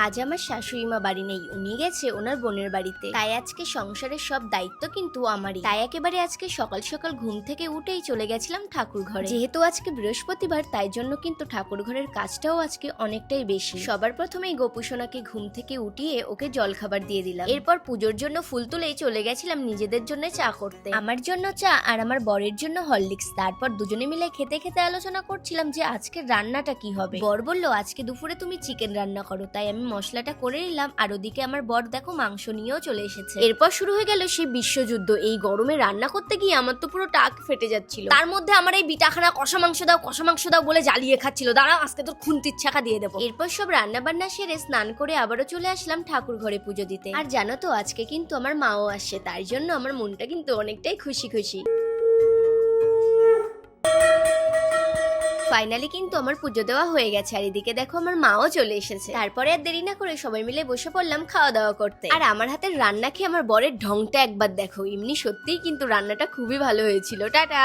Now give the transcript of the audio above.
আজ আমার শাশুড়ি মা বাড়ি নেই, উনি গেছে ওনার বোনের বাড়িতে। তাই আজকে সংসারের সব দায়িত্ব কিন্তু আমারই। তাই একেবারে আজকে সকাল সকাল ঘুম থেকে উঠেই চলে গেছিলাম ঠাকুর ঘরে। যেহেতু আজকে বৃহস্পতিবার, তাই জন্য কিন্তু ঠাকুর ঘরের কাজটাও আজকে অনেকটাই বেশি। সবার প্রথমেই গোপুসোনাকে ঘুম থেকে উঠিয়ে ওকে জল খাবার দিয়ে দিলাম। এরপর পুজোর জন্য ফুল তুলেই চলে গেছিলাম নিজেদের জন্য চা করতে। আমার জন্য চা আর আমার বরের জন্য হরলিক্স। তারপর দুজনে মিলে খেতে খেতে আলোচনা করছিলাম যে আজকের রান্নাটা কি হবে। বর বলল আজকে দুপুরে তুমি চিকেন রান্না করো, তাই আমি মশলাটা করে নিলাম। আর ওদিকে আমার বর দেখো মাংস নিয়েও চলে এসেছে। এরপর শুরু হয়ে গেল সেই বিশ্বযুদ্ধ। এই গরমে রান্না করতে গিয়ে আমার তো পুরো টাক ফেটে যাচ্ছিল। তার মধ্যে আমার এই বিটাখানা কষা মাংস দাও বলে জ্বালিয়ে খাচ্ছিল। দাঁড়া, আজকে তোর খুন্তির ছাকা দিয়ে দেবো। এরপর সব রান্না বান্না সেরে স্নান করে আবারও চলে আসলাম ঠাকুর ঘরে পুজো দিতে। আর জানো তো আজকে কিন্তু আমার মাও আসছে, তার জন্য আমার মনটা কিন্তু অনেকটাই খুশি খুশি। ফাইনালি কিন্তু আমার পুজো দেওয়া হয়ে গেছে। আর এদিকে দেখো আমার মাও চলে এসেছে। তারপরে আর দেরি না করে সবাই মিলে বসে পড়লাম খাওয়া দাওয়া করতে। আর আমার হাতের রান্না খেয়ে আমার বরের ঢংটা একবার দেখো। এমনি সত্যিই কিন্তু রান্নাটা খুবই ভালো হয়েছিল। টাটা।